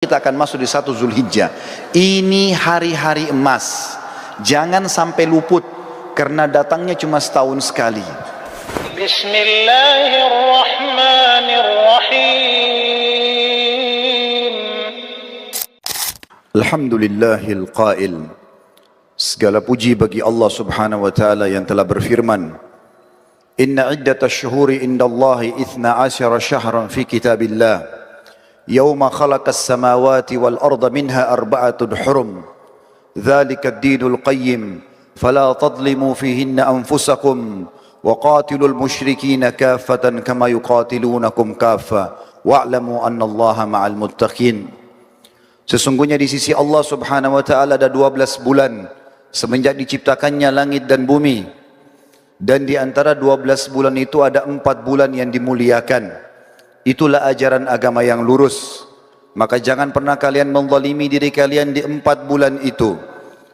Kita akan masuk di 1 Zulhijjah. Ini hari-hari emas. Jangan sampai luput karena datangnya cuma setahun sekali. Bismillahirrahmanirrahim. Alhamdulillahil qail. Segala puji bagi Allah Subhanahu wa taala yang telah berfirman, Inna iddatash syuhuri indallahi 12 syahran fi kitabillah. Yawma khalaqas samawati wal arda minha arba'atun hurum. Dzalika ad-dinul qayyim. Fala tadlimu fihinna anfusakum wa qatilul musyrikina kaffatan kama yuqatilunakum kaffa wa'lamu annallaha ma'al muttaqin. Sesungguhnya di sisi Allah Subhanahu wa taala ada 12 bulan semenjak diciptakannya langit dan bumi. Dan di antara 12 bulan itu ada 4 bulan yang dimuliakan. Itulah ajaran agama yang lurus. Maka jangan pernah kalian menzalimi diri kalian di 4 bulan itu.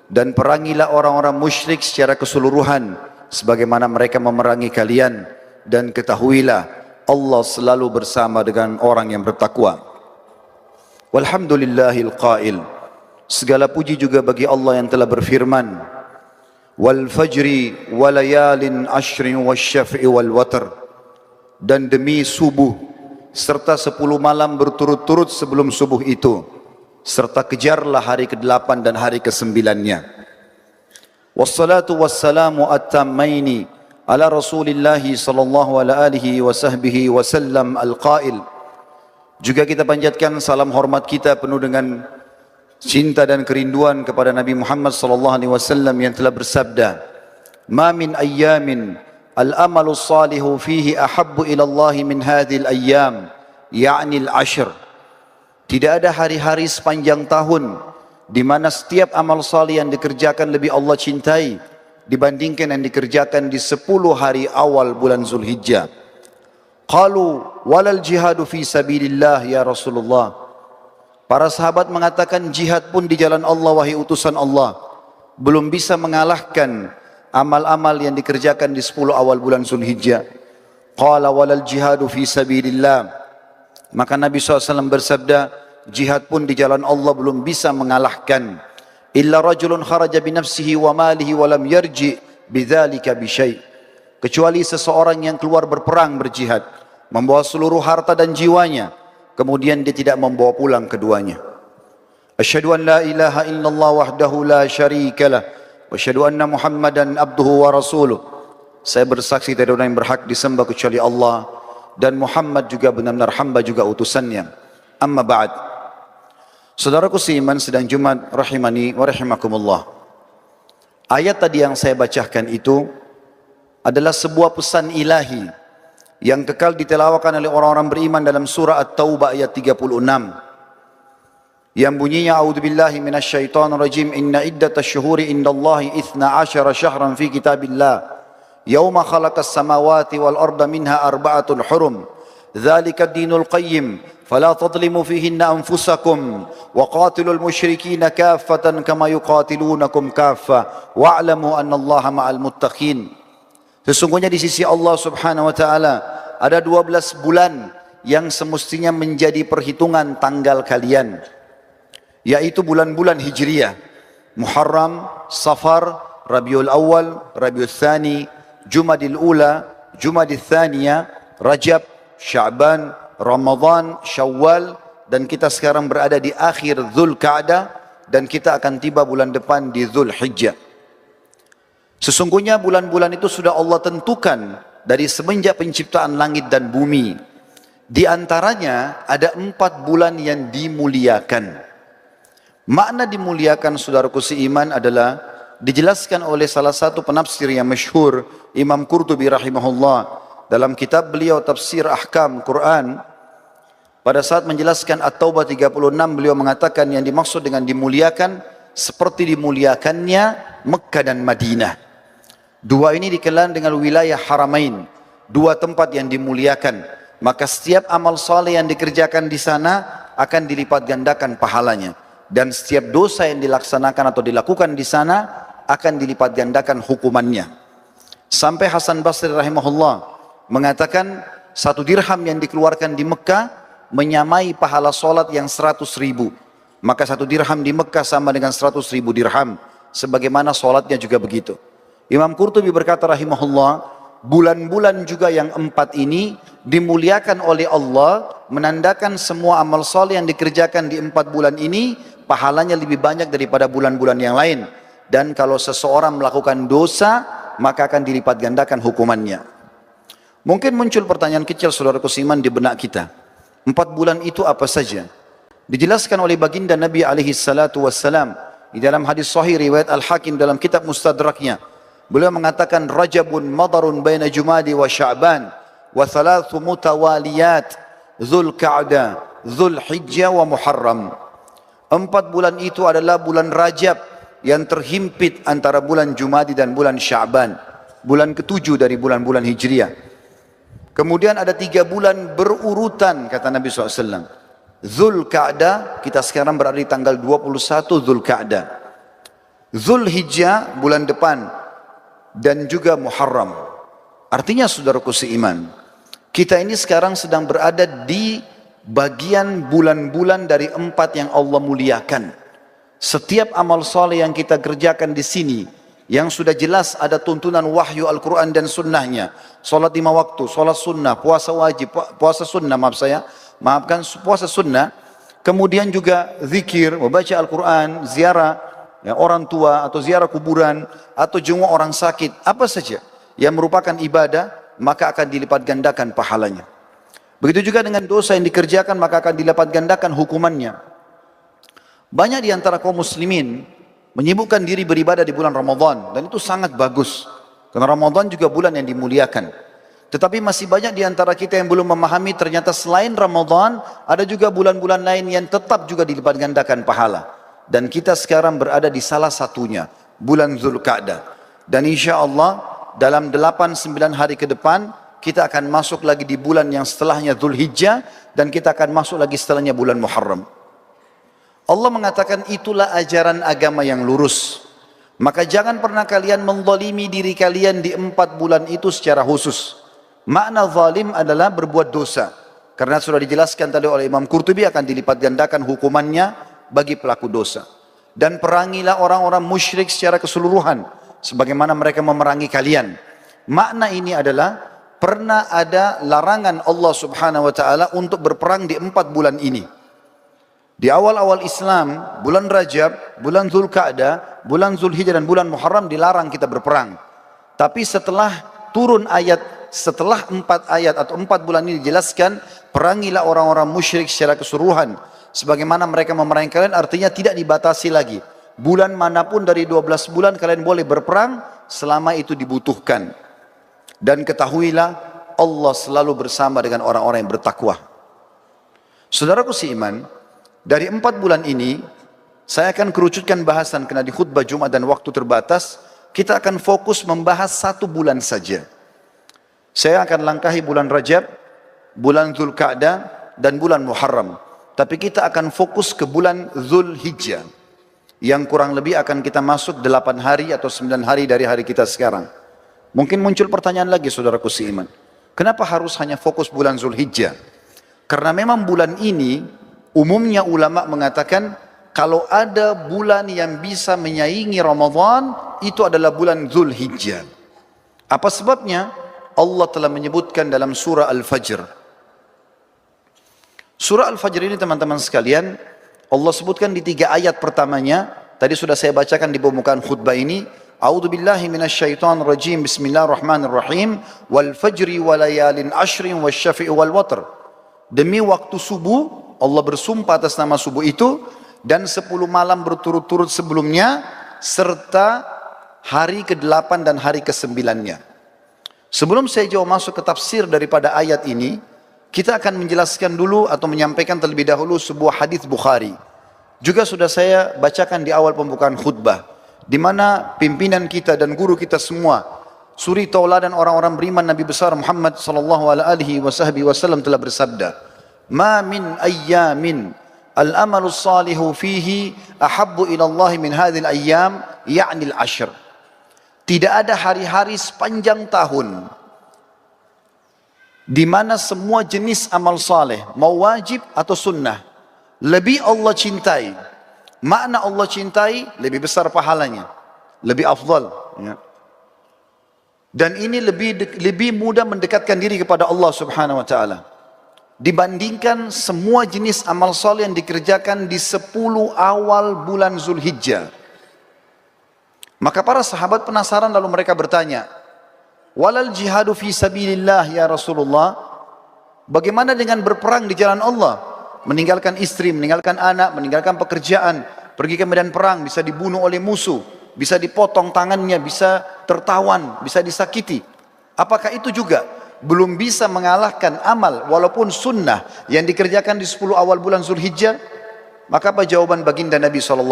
Dan perangilah orang-orang musyrik secara keseluruhan sebagaimana mereka memerangi kalian. Dan ketahuilah Allah selalu bersama dengan orang yang bertakwa. Walhamdulillahil qail. Segala puji juga bagi Allah yang telah berfirman, Wal fajri walayalin ashrin wasyaf'i wal watr. Dan demi subuh serta 10 malam berturut-turut sebelum subuh itu, serta kejarlah hari ke-8 dan hari ke-9-nya. Wassalatu wassalamu at-tammaini ala Rasulillahi sallallahu alaihi wasallam al-qail. Juga kita panjatkan salam hormat kita penuh dengan cinta dan kerinduan kepada Nabi Muhammad sallallahu alaihi wasallam yang telah bersabda, "Ma min ayyamin al-amalu salihu fihi ahabbu ila Allah min hadhil ayyam, ya'ni al-ashr." Tidak ada hari-hari sepanjang tahun di mana setiap amal salih yang dikerjakan lebih Allah cintai dibandingkan yang dikerjakan di 10 hari awal bulan Zulhijjah. Qalu walal jihadu fi sabilillah ya Rasulullah. Para sahabat mengatakan jihad pun di jalan Allah wahai utusan Allah belum bisa mengalahkan amal-amal yang dikerjakan di 10 awal bulan Zulhijjah. Qala walal jihadu fi sabilillah. Maka Nabi SAW bersabda, jihad pun di jalan Allah belum bisa mengalahkan. Illa rajulun kharaja binafsihi wa malihi wa lam yarji bidzalika bisyai. Kecuali seseorang yang keluar berperang berjihad, membawa seluruh harta dan jiwanya, kemudian dia tidak membawa pulang keduanya. Asyhadu an la ilaha illallah wahdahu la syarikalah. Wa asyhadu anna Muhammadan abduhu wa rasuluh. Saya bersaksi tidak ada orang yang berhak disembah kecuali Allah, dan Muhammad juga benar-benar hamba juga utusannya. Amma ba'd. Saudaraku seiman sedang Jumat rahimani wa rahimakumullah. Ayat tadi yang saya bacakan itu adalah sebuah pesan ilahi yang kekal ditelawakan oleh orang-orang beriman dalam surah At-Taubah ayat 36. Yang bunyinya a'udzubillahi minasyaitonirrajim inna iddatash syuhuri indallahi 12 syahran fi kitabillah yauma khalaqas samawati wal arda minha arba'atun hurum dzalika ad-dinul qayyim fala tadlimu fihinna anfusakum wa qatilul musyrikina kaffatan kama yuqatilunakum kaffa wa'lamu annallaha ma'al muttaqin. Sesungguhnya di sisi Allah Subhanahu wa taala ada 12 bulan yang semestinya menjadi perhitungan tanggal kalian, yaitu bulan-bulan Hijriyah, Muharram, Safar, Rabiul Awal, Rabiul Tsani, Jumadil Ula, Jumadil Tsaniyah, Rajab, Sya'ban, Ramadan, Syawal, dan kita sekarang berada di akhir Dzulqa'dah dan kita akan tiba bulan depan di Dzulhijjah. Sesungguhnya bulan-bulan itu sudah Allah tentukan dari semenjak penciptaan langit dan bumi. Di antaranya ada 4 bulan yang dimuliakan. Makna dimuliakan saudaraku seiman adalah dijelaskan oleh salah satu penafsir yang masyhur, Imam Qurtubi rahimahullah, dalam kitab beliau Tafsir Ahkam Quran. Pada saat menjelaskan At-Taubah 36 beliau mengatakan yang dimaksud dengan dimuliakan seperti dimuliakannya Mekkah dan Madinah. 2 ini dikenal dengan wilayah Haramain, 2 tempat yang dimuliakan. Maka setiap amal saleh yang dikerjakan di sana akan dilipat gandakan pahalanya. Dan setiap dosa yang dilaksanakan atau dilakukan di sana akan dilipat gandakan hukumannya. Sampai Hasan Basri rahimahullah mengatakan 1 dirham yang dikeluarkan di Mekah menyamai pahala solat yang 100.000. Maka 1 dirham di Mekah sama dengan 100.000 dirham. Sebagaimana solatnya juga begitu. Imam Qurtubi berkata rahimahullah, bulan-bulan juga yang 4 ini dimuliakan oleh Allah, menandakan semua amal soleh yang dikerjakan di 4 bulan ini, pahalanya lebih banyak daripada bulan-bulan yang lain. Dan kalau seseorang melakukan dosa, maka akan dilipat gandakan hukumannya. Mungkin muncul pertanyaan kecil saudaraku seiman di benak kita. 4 bulan itu apa saja? Dijelaskan oleh baginda Nabi alaihi salatu wassalam di dalam hadis sahih riwayat Al-Hakim dalam kitab Mustadraknya. Beliau mengatakan Rajabun madarun baina Jumadi wa Sya'ban wa thalathu mutawaliyat Dzulqa'dah, Dzulhijjah wa Muharram. 4 bulan itu adalah bulan Rajab yang terhimpit antara bulan Jumadi dan bulan Sya'ban, bulan ke-7 dari bulan-bulan Hijriah. Kemudian ada 3 bulan berurutan kata Nabi SAW. Dzulqa'dah, kita sekarang berada di tanggal 21 Dzulqa'dah. Dzulhijjah bulan depan, dan juga Muharram. Artinya saudaraku seiman, kita ini sekarang sedang berada di bagian bulan-bulan dari 4 yang Allah muliakan. Setiap amal soleh yang kita kerjakan di sini, yang sudah jelas ada tuntunan wahyu Al-Quran dan sunnahnya, solat 5 waktu, solat sunnah, puasa wajib, puasa sunnah, puasa sunnah, kemudian juga zikir, membaca Al-Quran, ziarah orang tua atau ziarah kuburan atau jenguk orang sakit, apa saja yang merupakan ibadah, maka akan dilipat gandakan pahalanya. Begitu juga dengan dosa yang dikerjakan, maka akan dilipat gandakan hukumannya. Banyak di antara kaum muslimin menyibukkan diri beribadah di bulan Ramadan, dan itu sangat bagus karena Ramadan juga bulan yang dimuliakan. Tetapi masih banyak di antara kita yang belum memahami ternyata selain Ramadan ada juga bulan-bulan lain yang tetap juga dilipat gandakan pahala. Dan kita sekarang berada di salah satunya, bulan Dzulqa'dah. Dan insya Allah dalam 8-9 hari ke depan, kita akan masuk lagi di bulan yang setelahnya Dzulhijjah, dan kita akan masuk lagi setelahnya bulan Muharram. Allah mengatakan itulah ajaran agama yang lurus. Maka jangan pernah kalian menzalimi diri kalian di 4 bulan itu secara khusus. Makna zalim adalah berbuat dosa. Karena sudah dijelaskan tadi oleh Imam Qurtubi akan dilipat gandakan hukumannya bagi pelaku dosa. Dan perangilah orang-orang musyrik secara keseluruhan sebagaimana mereka memerangi kalian. Makna ini adalah pernah ada larangan Allah Subhanahu wa taala untuk berperang di 4 bulan ini. Di awal-awal Islam, bulan Rajab, bulan Dzulqa'dah, bulan Dzulhijjah dan bulan Muharram dilarang kita berperang. Tapi setelah turun ayat, setelah 4 ayat atau 4 bulan ini dijelaskan, perangilah orang-orang musyrik secara keseluruhan sebagaimana mereka memerangi kalian, artinya tidak dibatasi lagi. Bulan manapun dari 12 bulan kalian boleh berperang selama itu dibutuhkan. Dan ketahuilah Allah selalu bersama dengan orang-orang yang bertakwa. Saudaraku seiman, dari 4 bulan ini saya akan kerucutkan bahasan karena di khutbah Jumat dan waktu terbatas. Kita akan fokus membahas 1 bulan saja. Saya akan langkahi bulan Rajab, bulan Dzulqa'dah dan bulan Muharram. Tapi kita akan fokus ke bulan Dzulhijjah yang kurang lebih akan kita masuk 8 hari atau 9 hari dari hari kita sekarang. Mungkin muncul pertanyaan lagi saudaraku seiman. Kenapa harus hanya fokus bulan Dzulhijjah? Karena memang bulan ini umumnya ulama mengatakan kalau ada bulan yang bisa menyaingi Ramadan itu adalah bulan Dzulhijjah. Apa sebabnya? Allah telah menyebutkan dalam surah Al-Fajr. Surah Al-Fajr ini teman-teman sekalian, Allah sebutkan di 3 ayat pertamanya, tadi sudah saya bacakan di pembukaan khutbah ini, A'udzu billahi minasyaitonir rajim, bismillahirrahmanirrahim, wal fajri wa layalin ashrin wasyafi'i wal watr. Demi waktu subuh, Allah bersumpah atas nama subuh itu, dan 10 malam berturut-turut sebelumnya, serta hari ke-8 dan hari ke-9-nya. Sebelum saya jauh masuk ke tafsir daripada ayat ini, kita akan menjelaskan dulu atau menyampaikan terlebih dahulu sebuah hadis Bukhari. Juga sudah saya bacakan di awal pembukaan khutbah, di mana pimpinan kita dan guru kita semua, suri tauladan orang-orang beriman Nabi besar Muhammad sallallahu alaihi wasallam telah bersabda, "Ma min ayyamin al-amalu salihu fihi ahabbu ila Allah min hadhil ayyam, ya'ni al-ashr." Tidak ada hari-hari sepanjang tahun di mana semua jenis amal saleh, mau wajib atau sunnah, lebih Allah cintai. Makna Allah cintai lebih besar pahalanya, lebih afdal. Ya. Dan ini lebih mudah mendekatkan diri kepada Allah Subhanahu Wa Taala dibandingkan semua jenis amal saleh yang dikerjakan di 10 awal bulan Zulhijjah. Maka para sahabat penasaran lalu mereka bertanya, walal jihadu fi sabilillah ya Rasulullah, bagaimana dengan berperang di jalan Allah? Meninggalkan istri, meninggalkan anak, meninggalkan pekerjaan, pergi ke medan perang, bisa dibunuh oleh musuh, bisa dipotong tangannya, bisa tertawan, bisa disakiti. Apakah itu juga belum bisa mengalahkan amal walaupun sunnah yang dikerjakan di 10 awal bulan Zulhijjah? Maka apa jawaban baginda Nabi SAW?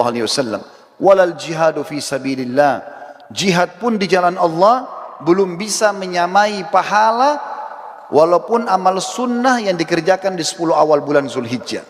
Walal jihadu fi sabilillah, jihad pun di jalan Allah belum bisa menyamai pahala walaupun amal sunnah yang dikerjakan di 10 awal bulan Zulhijjah.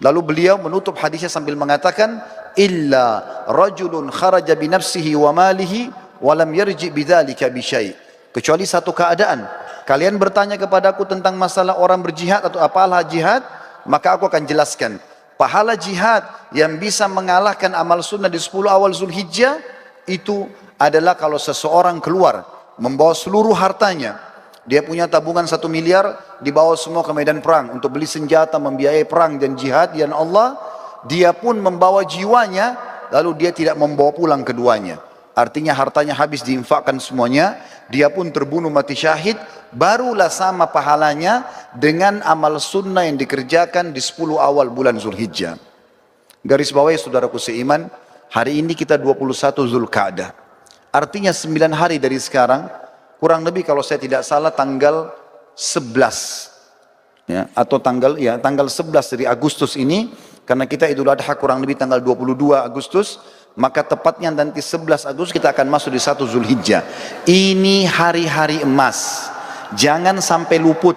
Lalu beliau menutup hadisnya sambil mengatakan, illa rajulun kharaja binafsihi wa malihi wa lam yarji bidzalika bi syai'. Kecuali satu keadaan, kalian bertanya kepadaku tentang masalah orang berjihad atau apalah jihad, maka aku akan jelaskan. Pahala jihad yang bisa mengalahkan amal sunnah di 10 awal Zulhijjah itu adalah kalau seseorang keluar membawa seluruh hartanya. Dia punya tabungan 1 miliar, dibawa semua ke medan perang untuk beli senjata, membiayai perang dan jihad yang Allah. Dia pun membawa jiwanya, lalu dia tidak membawa pulang keduanya. Artinya hartanya habis diinfakkan semuanya, dia pun terbunuh mati syahid, barulah sama pahalanya dengan amal sunnah yang dikerjakan di 10 awal bulan Zulhijjah. Garis bawahi saudaraku seiman, hari ini kita 21 Zulqa'dah. Artinya 9 hari dari sekarang, kurang lebih kalau saya tidak salah tanggal 11. Ya, atau tanggal 11 dari Agustus ini, karena kita Idul Adha kurang lebih tanggal 22 Agustus, maka tepatnya nanti 11 Agustus kita akan masuk di 1 Zulhijjah. Ini hari-hari emas. Jangan sampai luput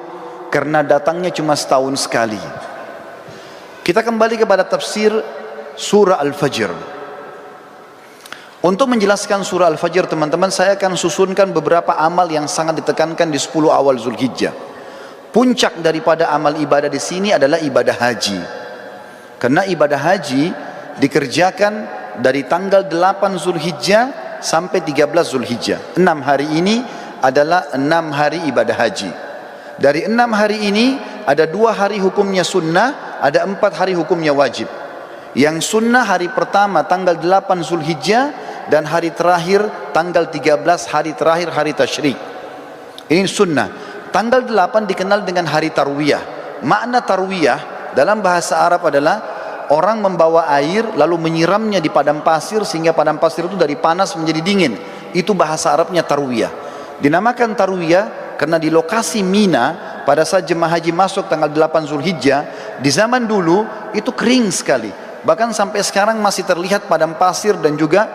karena datangnya cuma setahun sekali. Kita kembali kepada tafsir surah Al-Fajr. Untuk menjelaskan surah Al-Fajr teman-teman, saya akan susunkan beberapa amal yang sangat ditekankan di 10 awal Zulhijjah. Puncak daripada amal ibadah di sini adalah ibadah haji. Karena ibadah haji dikerjakan dari tanggal 8 Zulhijjah sampai 13 Zulhijjah. 6 hari ini adalah 6 hari ibadah haji. Dari 6 hari ini ada 2 hari hukumnya sunnah, ada 4 hari hukumnya wajib. Yang sunnah hari pertama tanggal 8 Zulhijjah dan hari terakhir tanggal 13 hari terakhir hari tasyrik. Ini sunnah. Tanggal 8 dikenal dengan hari tarwiyah. Makna tarwiyah dalam bahasa Arab adalah orang membawa air lalu menyiramnya di padang pasir sehingga padang pasir itu dari panas menjadi dingin. Itu bahasa Arabnya tarwiyah. Dinamakan tarwiyah karena di lokasi Mina pada saat jemaah haji masuk tanggal 8 Zulhijjah, di zaman dulu itu kering sekali. Bahkan sampai sekarang masih terlihat padang pasir dan juga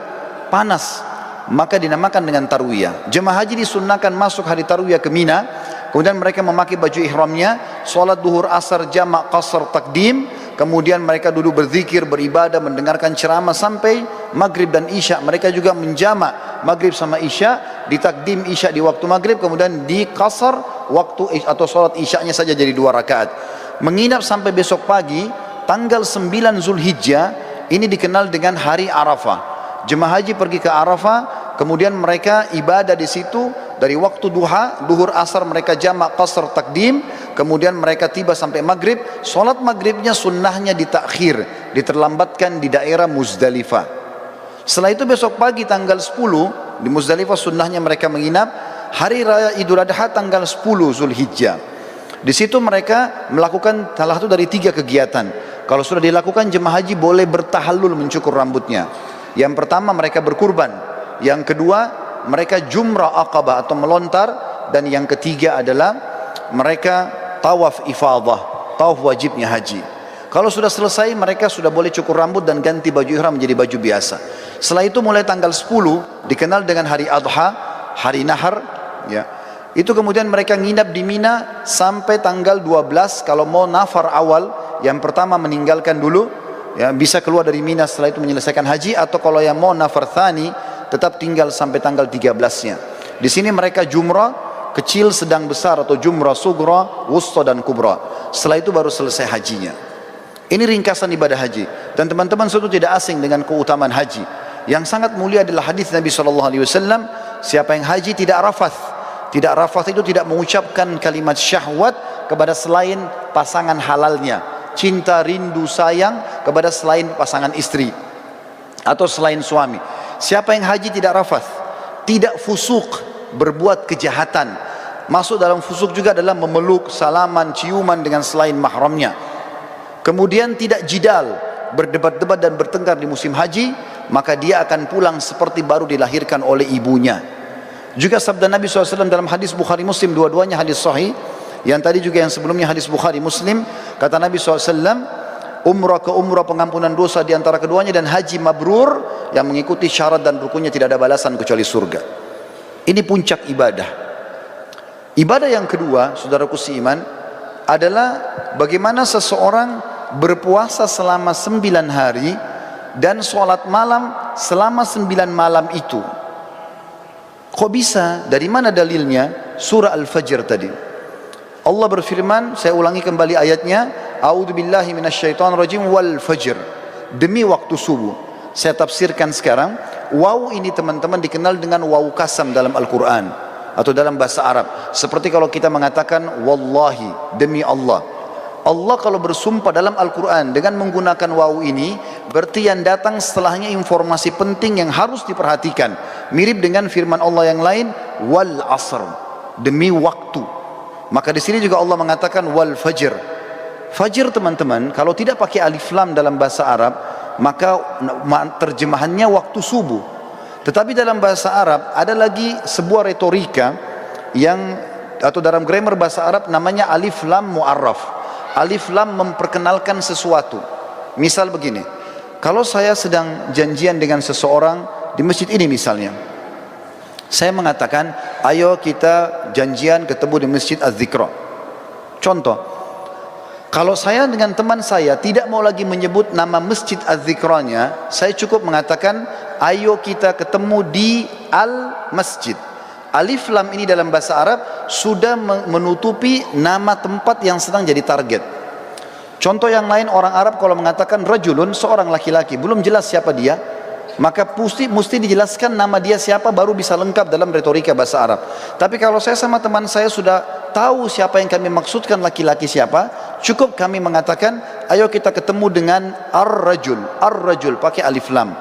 panas. Maka dinamakan dengan tarwiyah. Jemaah haji disunnahkan masuk hari tarwiyah ke Mina, kemudian mereka memakai baju ihramnya, sholat duhur asar jamak qasar takdim, kemudian mereka duduk berzikir, beribadah, mendengarkan ceramah sampai maghrib dan isya. Mereka juga menjamak maghrib sama isya, ditakdim isya di waktu maghrib, kemudian di qasar waktu atau sholat isyanya saja jadi 2 rakaat. Menginap sampai besok pagi, tanggal 9 Zulhijjah, ini dikenal dengan hari Arafah. Jemaah haji pergi ke Arafah, kemudian mereka ibadah di situ dari waktu duha, duhur asar mereka jamak qasar takdim, kemudian mereka tiba sampai maghrib. Solat maghribnya sunnahnya ditakhir, diterlambatkan di daerah Muzdalifah. Setelah itu besok pagi tanggal 10 di Muzdalifah sunnahnya mereka menginap. Hari raya Idul Adha tanggal 10 Zulhijjah. Di situ mereka melakukan salah satu dari 3 kegiatan. Kalau sudah dilakukan, jemaah haji boleh bertahallul mencukur rambutnya. Yang pertama mereka berkurban, yang kedua mereka jumrah aqabah atau melontar, dan yang ketiga adalah mereka tawaf ifadah, tawaf wajibnya haji. Kalau sudah selesai mereka sudah boleh cukur rambut dan ganti baju ihram menjadi baju biasa. Setelah itu mulai tanggal 10 dikenal dengan hari Adha, hari Nahar, ya. Itu kemudian mereka nginap di Mina sampai tanggal 12. Kalau mau nafar awal, yang pertama meninggalkan dulu, ya, bisa keluar dari Mina setelah itu menyelesaikan haji, atau kalau yang mau nafar thani tetap tinggal sampai tanggal 13-nya. Di sini mereka jumrah, kecil, sedang, besar, atau jumrah, sugra, wusta, dan kubra. Setelah itu baru selesai hajinya. Ini ringkasan ibadah haji. Dan teman-teman suatu tidak asing dengan keutamaan haji. Yang sangat mulia adalah hadis Nabi SAW, siapa yang haji tidak rafath. Tidak rafath itu tidak mengucapkan kalimat syahwat kepada selain pasangan halalnya, cinta, rindu, sayang kepada selain pasangan istri atau selain suami. Siapa yang haji tidak rafath, tidak fusuk, berbuat kejahatan. Masuk dalam fusuk juga adalah memeluk, salaman, ciuman dengan selain mahramnya. Kemudian tidak jidal, berdebat-debat dan bertengkar di musim haji, maka dia akan pulang seperti baru dilahirkan oleh ibunya. Juga sabda Nabi SAW dalam hadis Bukhari Muslim, dua-duanya hadis sahih. Yang tadi juga yang sebelumnya hadis Bukhari Muslim, kata Nabi SAW, umrah ke umrah pengampunan dosa di antara keduanya, dan haji mabrur yang mengikuti syarat dan rukunnya tidak ada balasan kecuali surga. Ini puncak ibadah. Ibadah yang kedua, saudaraku seiman, adalah bagaimana seseorang berpuasa selama 9 hari dan sholat malam selama 9 malam itu. Kok bisa? Dari mana dalilnya? Surah Al-Fajr tadi. Allah berfirman, saya ulangi kembali ayatnya, A'udzubillahi minasyaitonirrajim wal fajr. Demi waktu subuh. Saya tafsirkan sekarang. Waw ini teman-teman dikenal dengan waw kasam dalam Al-Quran atau dalam bahasa Arab. Seperti kalau kita mengatakan wallahi, demi Allah. Allah kalau bersumpah dalam Al-Quran dengan menggunakan waw ini, berarti yang datang setelahnya informasi penting yang harus diperhatikan. Mirip dengan firman Allah yang lain, wal asr, demi waktu. Maka di sini juga Allah mengatakan wal fajr. Fajr teman-teman, kalau tidak pakai alif lam dalam bahasa Arab, maka terjemahannya waktu subuh. Tetapi dalam bahasa Arab ada lagi sebuah retorika yang, atau dalam grammar bahasa Arab namanya alif lam mu'arraf. Alif lam memperkenalkan sesuatu. Misal begini, kalau saya sedang janjian dengan seseorang di masjid ini misalnya, saya mengatakan, ayo kita janjian ketemu di masjid Az-Zikra. Contoh, kalau saya dengan teman saya tidak mau lagi menyebut nama masjid Az-Zikranya, saya cukup mengatakan, ayo kita ketemu di Al-Masjid. Alif lam ini dalam bahasa Arab sudah menutupi nama tempat yang sedang jadi target. Contoh yang lain, orang Arab kalau mengatakan rajulun, seorang laki-laki, belum jelas siapa dia, maka mesti dijelaskan nama dia siapa baru bisa lengkap dalam retorika bahasa Arab. Tapi kalau saya sama teman saya sudah tahu siapa yang kami maksudkan laki-laki siapa, cukup kami mengatakan ayo kita ketemu dengan ar-rajul. Ar-rajul pakai alif lam.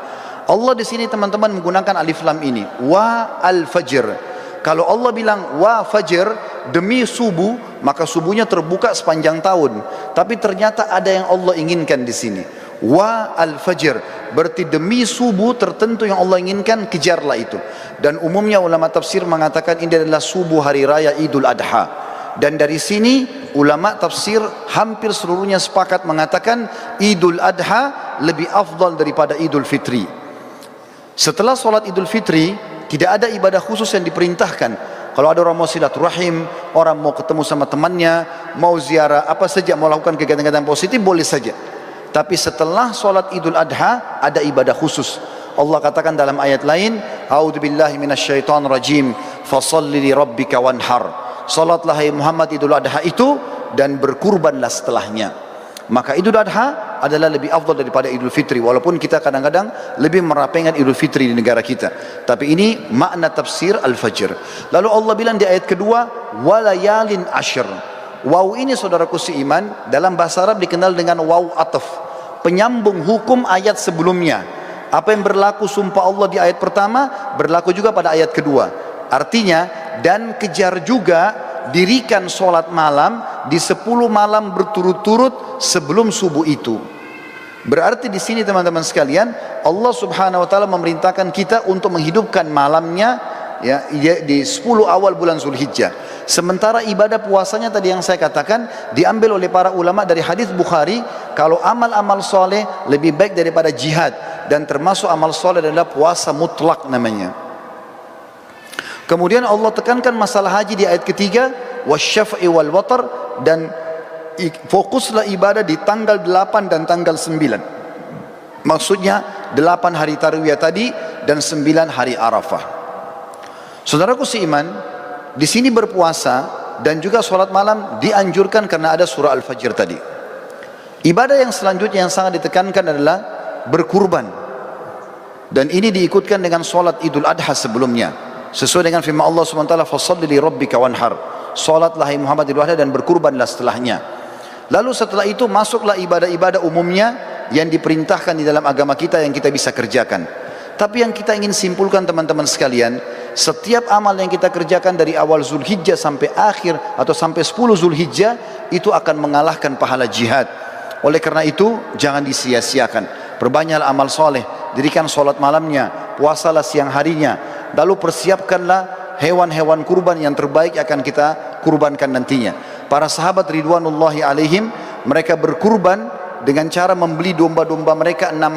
Allah di sini teman-teman menggunakan alif lam ini, wa al-fajr. Kalau Allah bilang wa fajr, demi subuh, maka subuhnya terbuka sepanjang tahun. Tapi ternyata ada yang Allah inginkan di sini. Wa al-fajr, berarti demi subuh tertentu yang Allah inginkan, kejarlah itu. Dan umumnya ulama tafsir mengatakan ini adalah subuh hari raya Idul Adha. Dan dari sini ulama tafsir hampir seluruhnya sepakat mengatakan Idul Adha lebih afdal daripada Idul Fitri. Setelah sholat Idul Fitri, tidak ada ibadah khusus yang diperintahkan. Kalau ada orang mau silaturahim, orang mau ketemu sama temannya, mau ziarah, apa saja, mau lakukan kegiatan-kegiatan positif, boleh saja. Tapi setelah sholat Idul Adha ada ibadah khusus. Allah katakan dalam ayat lain, A'udzubillahi minasyaitonirrajim, fasalli li rabbika wanhar. Salatlah hai Muhammad Idul Adha itu dan berkurbanlah setelahnya. Maka Idul Adha adalah lebih afdal daripada Idul Fitri, walaupun kita kadang-kadang lebih merapengan Idul Fitri di negara kita. Tapi ini makna tafsir Al-Fajr. Lalu Allah bilang di ayat kedua, walayalin ashr. Waw ini saudaraku seiman dalam bahasa Arab dikenal dengan waw ataf, penyambung hukum ayat sebelumnya. Apa yang berlaku sumpah Allah di ayat pertama berlaku juga pada ayat kedua. Artinya, dan kejar juga dirikan sholat malam di 10 malam berturut-turut sebelum subuh itu. Berarti di sini teman-teman sekalian, Allah Subhanahu wa taala memerintahkan kita untuk menghidupkan malamnya ya di 10 awal bulan Zulhijjah. Sementara ibadah puasanya tadi yang saya katakan diambil oleh para ulama dari hadis Bukhari, kalau amal-amal soleh lebih baik daripada jihad, dan termasuk amal soleh adalah puasa mutlak namanya. Kemudian Allah tekankan masalah haji di ayat ketiga, wasyaf'i wal watar, dan fokuslah ibadah di tanggal 8 dan tanggal 9. Maksudnya 8 hari tarwiyah tadi dan 9 hari Arafah. Saudaraku seiman, Di sini berpuasa dan juga sholat malam dianjurkan karena ada surah Al-Fajr tadi. Ibadah yang selanjutnya yang sangat ditekankan adalah berkurban. Dan ini diikutkan dengan sholat Idul Adha sebelumnya. Sesuai dengan firman Allah SWT, "Fasholli li rabbika wanhar." Sholatlah hai Muhammad Idul Adha dan berkurbanlah setelahnya. Lalu setelah itu masuklah ibadah-ibadah umumnya yang diperintahkan di dalam agama kita yang kita bisa kerjakan. Tapi yang kita ingin simpulkan teman-teman sekalian, setiap amal yang kita kerjakan dari awal Zulhijjah sampai akhir atau sampai 10 Zulhijjah itu akan mengalahkan pahala jihad. Oleh karena itu jangan disia-siakan. Perbanyaklah amal soleh, dirikan sholat malamnya, puasalah siang harinya, lalu persiapkanlah hewan-hewan kurban yang terbaik akan kita kurbankan nantinya. Para sahabat ridwanullahi alaihim, mereka berkurban dengan cara membeli domba-domba mereka 6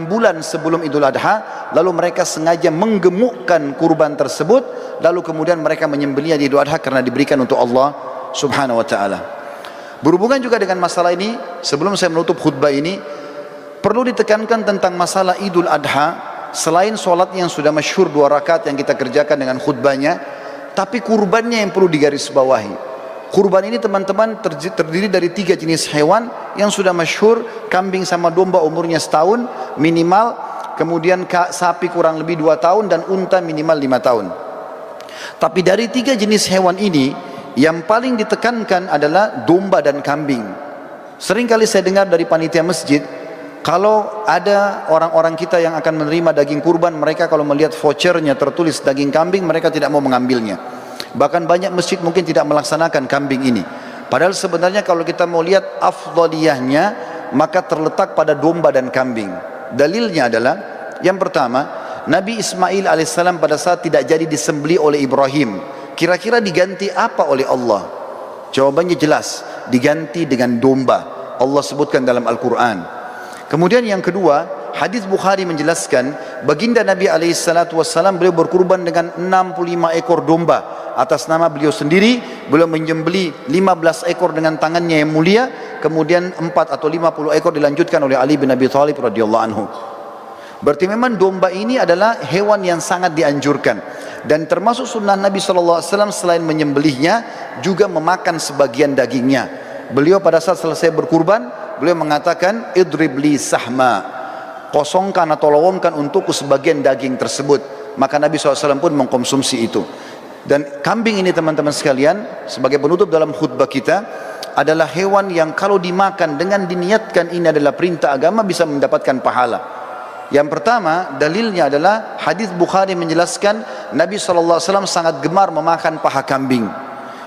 bulan sebelum Idul Adha, lalu mereka sengaja menggemukkan kurban tersebut, lalu kemudian mereka menyembelihnya di Idul Adha karena diberikan untuk Allah Subhanahu wa taala. Berhubungan juga dengan masalah ini, sebelum saya menutup khutbah ini, perlu ditekankan tentang masalah Idul Adha. Selain sholat yang sudah masyhur 2 rakaat yang kita kerjakan dengan khutbahnya, tapi kurbannya yang perlu digarisbawahi. Kurban ini teman-teman terdiri dari 3 jenis hewan yang sudah masyhur, kambing sama domba umurnya setahun minimal, kemudian sapi kurang lebih 2 tahun dan unta minimal 5 tahun. Tapi dari 3 jenis hewan ini yang paling ditekankan adalah domba dan kambing. Sering kali saya dengar dari panitia masjid, kalau ada orang-orang kita yang akan menerima daging kurban, mereka kalau melihat vouchernya tertulis daging kambing, mereka tidak mau mengambilnya. Bahkan banyak masjid mungkin tidak melaksanakan kambing ini. Padahal sebenarnya kalau kita mau lihat afdaliyahnya, maka terletak pada domba dan kambing. Dalilnya adalah, yang pertama, Nabi Ismail alaihissalam pada saat tidak jadi disembelih oleh Ibrahim, kira-kira diganti apa oleh Allah? Jawabannya jelas, diganti dengan domba. Allah sebutkan dalam Al-Quran. Kemudian yang kedua, hadis Bukhari menjelaskan, baginda Nabi SAW beliau berkurban dengan 65 ekor domba atas nama beliau sendiri. Beliau menyembelih 15 ekor dengan tangannya yang mulia, kemudian 4 atau 50 ekor dilanjutkan oleh Ali bin Abi Thalib radhiyallahu anhu. Berarti memang domba ini adalah hewan yang sangat dianjurkan, dan termasuk sunnah Nabi SAW selain menyembelihnya juga memakan sebagian dagingnya. Beliau pada saat selesai berkurban, beliau mengatakan, "Idrib li sahma," kosongkan atau lowongkan untukku sebagian daging tersebut. Maka Nabi SAW pun mengkonsumsi itu. Dan kambing ini teman-teman sekalian, sebagai penutup dalam khutbah kita, adalah hewan yang kalau dimakan dengan diniatkan ini adalah perintah agama, bisa mendapatkan pahala. Yang pertama, dalilnya adalah hadis Bukhari menjelaskan Nabi SAW sangat gemar memakan paha kambing.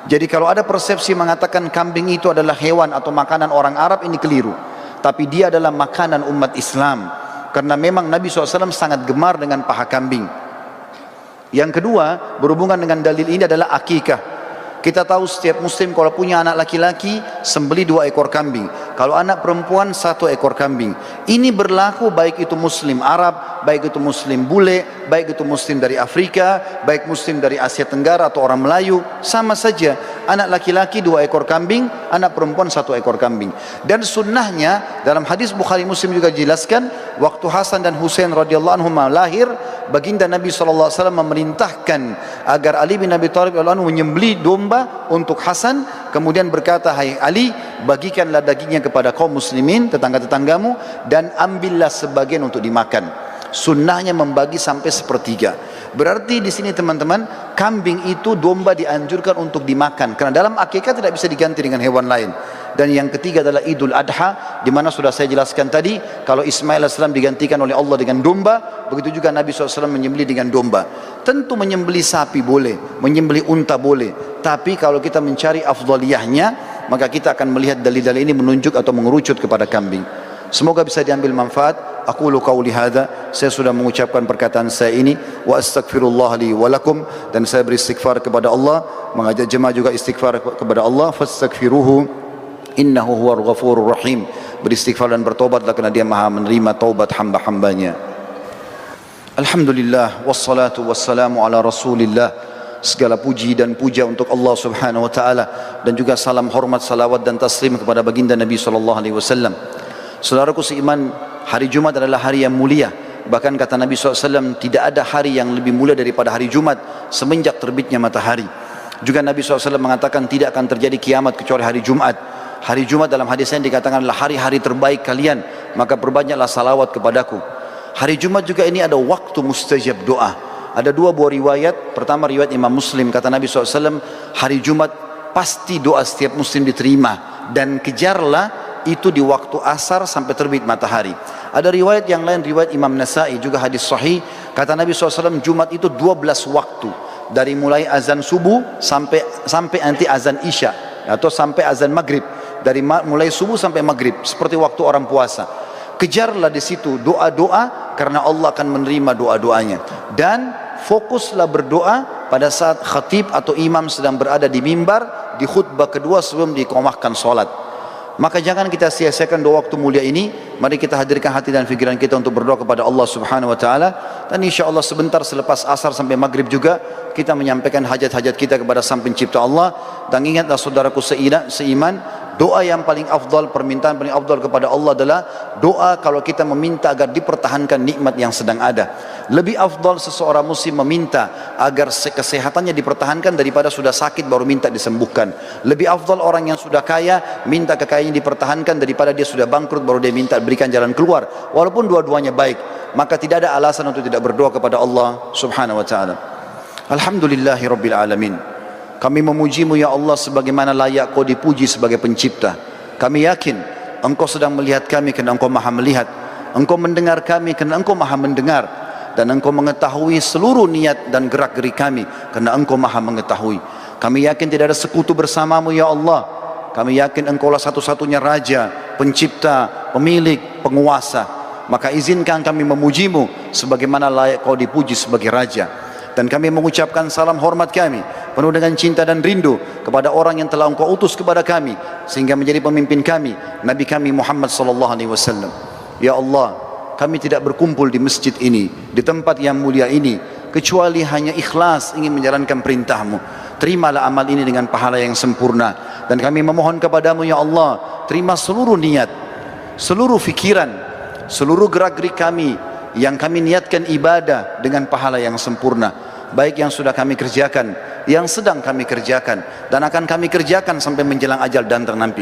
Jadi kalau ada persepsi mengatakan kambing itu adalah hewan atau makanan orang Arab, ini keliru. Tapi dia adalah makanan umat Islam, karena memang Nabi SAW sangat gemar dengan paha kambing. Yang kedua, berhubungan dengan dalil ini adalah akikah. Kita tahu setiap muslim kalau punya anak laki-laki, sembelih 2 ekor kambing. Kalau anak perempuan 1 ekor kambing. Ini berlaku baik itu muslim Arab, baik itu muslim bule, baik itu muslim dari Afrika, baik muslim dari Asia Tenggara atau orang Melayu, sama saja. Anak laki-laki 2 ekor kambing, anak perempuan 1 ekor kambing. Dan sunnahnya dalam hadis Bukhari Muslim juga dijelaskan, waktu Hasan dan Husain radhiyallahu anhum lahir, baginda Nabi SAW memerintahkan agar Ali bin Abi Thalib radhiyallahu anhu menyembelih domba untuk Hasan, kemudian berkata, "Hai Ali, bagikanlah dagingnya kepada kaum muslimin, tetangga-tetanggamu, dan ambillah sebagian untuk dimakan." Sunnahnya membagi sampai 1/3. Berarti di sini teman-teman, kambing itu domba dianjurkan untuk dimakan, karena dalam akikah tidak bisa diganti dengan hewan lain. Dan yang ketiga adalah Idul Adha, di mana sudah saya jelaskan tadi, kalau Ismail AS digantikan oleh Allah dengan domba, begitu juga Nabi SAW menyembelih dengan domba. Tentu menyembelih sapi boleh, menyembelih unta boleh, tapi kalau kita mencari afdaliyahnya, maka kita akan melihat dalil-dalil ini menunjuk atau mengerucut kepada kambing. Semoga bisa diambil manfaat. Aqulu qauli hadza, saya sudah mengucapkan perkataan saya ini, wa astaghfirullah li wa lakum, dan saya beristighfar kepada Allah, mengajak jemaah juga istighfar kepada Allah, fastaghfiruhu innahu huwal ghafurur rahim. Beristighfar dan bertobatlah karena Dia Maha menerima taubat hamba-hambanya. Alhamdulillah wassalatu wassalamu ala Rasulillah. Segala puji dan puja untuk Allah Subhanahu wa taala, dan juga salam hormat, salawat dan taslim kepada baginda Nabi sallallahu alaihi wasallam. Saudaraku seiman, hari Jumat adalah hari yang mulia. Bahkan kata Nabi SAW, tidak ada hari yang lebih mulia daripada hari Jumat. semenjak terbitnya matahari. Juga Nabi SAW mengatakan tidak akan terjadi kiamat kecuali hari Jumat. Hari Jumat dalam hadisnya dikatakan adalah hari-hari terbaik kalian, maka perbanyaklah salawat kepadaku. Hari Jumat juga ini ada waktu mustajab doa. Ada dua buah riwayat. Pertama riwayat Imam Muslim, kata Nabi SAW, hari Jumat pasti doa setiap muslim diterima, dan kejarlah itu di waktu asar sampai terbit matahari. Ada riwayat yang lain, riwayat Imam Nasa'i juga hadis sahih, kata Nabi SAW Jumat itu 12 waktu, dari mulai azan subuh sampai nanti azan isya atau sampai azan maghrib, dari mulai subuh sampai maghrib, seperti waktu orang puasa. Kejarlah di situ doa-doa, karena Allah akan menerima doa-doanya. Dan fokuslah berdoa pada saat khatib atau imam sedang berada di mimbar di khutbah kedua sebelum diqomahkan solat. Maka jangan kita sia-siakan dua waktu mulia ini. Mari kita hadirkan hati dan fikiran kita untuk berdoa kepada Allah Subhanahu wa taala, dan insyaallah sebentar selepas asar sampai maghrib juga kita menyampaikan hajat-hajat kita kepada Sang Pencipta Allah. Dan ingatlah saudaraku seiman, doa yang paling afdal, permintaan paling afdal kepada Allah adalah doa kalau kita meminta agar dipertahankan nikmat yang sedang ada. Lebih afdal seseorang muslim meminta agar kesehatannya dipertahankan daripada sudah sakit baru minta disembuhkan. Lebih afdal orang yang sudah kaya minta kekayaannya dipertahankan daripada dia sudah bangkrut baru dia minta berikan jalan keluar. Walaupun dua-duanya baik, maka tidak ada alasan untuk tidak berdoa kepada Allah Subhanahu wa taala. Alhamdulillahirabbil alamin. Kami memujimu ya Allah sebagaimana layak kau dipuji sebagai pencipta. Kami yakin engkau sedang melihat kami kerana engkau maha melihat. Engkau mendengar kami kerana engkau maha mendengar. Dan engkau mengetahui seluruh niat dan gerak-gerik kami kerana engkau maha mengetahui. Kami yakin tidak ada sekutu bersamamu ya Allah. Kami yakin engkau lah satu-satunya Raja, Pencipta, Pemilik, Penguasa. Maka izinkan kami memujimu sebagaimana layak kau dipuji sebagai Raja. Dan kami mengucapkan salam hormat kami penuh dengan cinta dan rindu kepada orang yang telah engkau utus kepada kami sehingga menjadi pemimpin kami, Nabi kami Muhammad sallallahu alaihi wasallam. Ya Allah, kami tidak berkumpul di masjid ini, di tempat yang mulia ini, kecuali hanya ikhlas ingin menjalankan perintahmu. Terimalah amal ini dengan pahala yang sempurna. Dan kami memohon kepadamu ya Allah, terima seluruh niat, seluruh fikiran, seluruh gerak-gerik kami yang kami niatkan ibadah dengan pahala yang sempurna. Baik yang sudah kami kerjakan, yang sedang kami kerjakan, dan akan kami kerjakan sampai menjelang ajal dan nanti.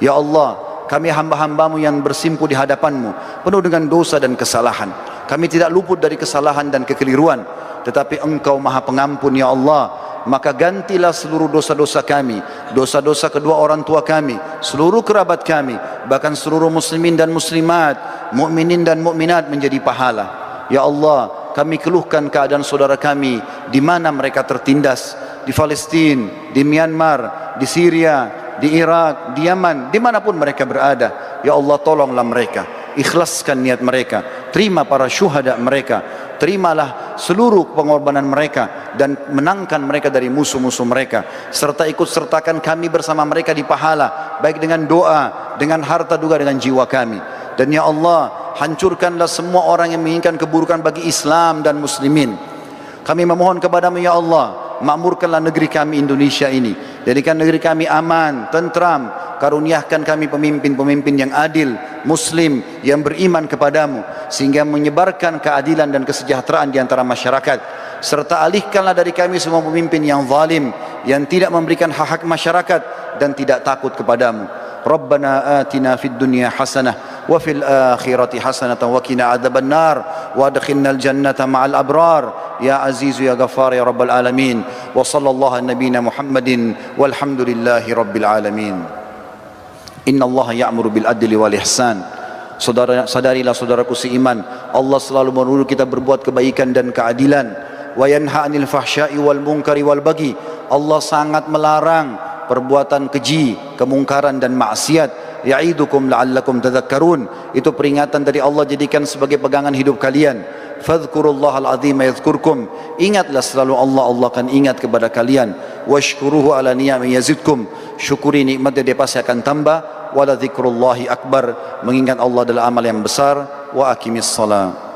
Ya Allah, kami hamba-hambamu yang bersimpu di hadapanmu penuh dengan dosa dan kesalahan. Kami tidak luput dari kesalahan dan kekeliruan, tetapi engkau maha pengampun ya Allah. Maka gantilah seluruh dosa-dosa kami, dosa-dosa kedua orang tua kami, seluruh kerabat kami, bahkan seluruh muslimin dan muslimat, mukminin dan mukminat menjadi pahala. Ya Allah, kami keluhkan keadaan saudara kami di mana mereka tertindas, di Palestina, di Myanmar, di Syria, di Irak, di Yaman, dimanapun mereka berada. Ya Allah, tolonglah mereka, ikhlaskan niat mereka, terima para syuhada mereka, terimalah seluruh pengorbanan mereka dan menangkan mereka dari musuh-musuh mereka, serta ikut sertakan kami bersama mereka di pahala, baik dengan doa, dengan harta juga dengan jiwa kami. Dan ya Allah, hancurkanlah semua orang yang menginginkan keburukan bagi Islam dan muslimin. Kami memohon kepadamu ya Allah, makmurkanlah negeri kami Indonesia ini, jadikan negeri kami aman, tentram, karuniakan kami pemimpin-pemimpin yang adil, muslim, yang beriman kepadamu, sehingga menyebarkan keadilan dan kesejahteraan di antara masyarakat. Serta alihkanlah dari kami semua pemimpin yang zalim, yang tidak memberikan hak-hak masyarakat dan tidak takut kepadamu. Rabbana atina fid dunya hasanah wa fil akhirati hasanatan wa qina adzabannar wa adkhilnal jannata ma'al abrar ya azizu ya ghaffar ya rabbal alamin. Wa sallallahu nabiyana Muhammadin walhamdulillahi rabbil alamin. Inna Allah ya'muru bil adli wal ihsan. Sadarilah saudaraku seiman, Allah selalu menyuruh kita berbuat kebaikan dan keadilan. Wa yanha 'anil fahsya'i wal munkari wal baghi. Allah sangat melarang perbuatan keji, kemungkaran dan maksiat. Ya'idukum la'allakum tadhakkarun. Itu peringatan dari Allah, jadikan sebagai pegangan hidup kalian. Fadhkurullahal azim yadhkurkum. Ingatlah selalu Allah, Allah akan ingat kepada kalian. Washkuruhu ala ni'ami yazidkum. Syukuri nikmatnya, dia pasti akan tambah. Wala dzikrullahi akbar. Mengingat Allah adalah amal yang besar. Wa aqimis salat.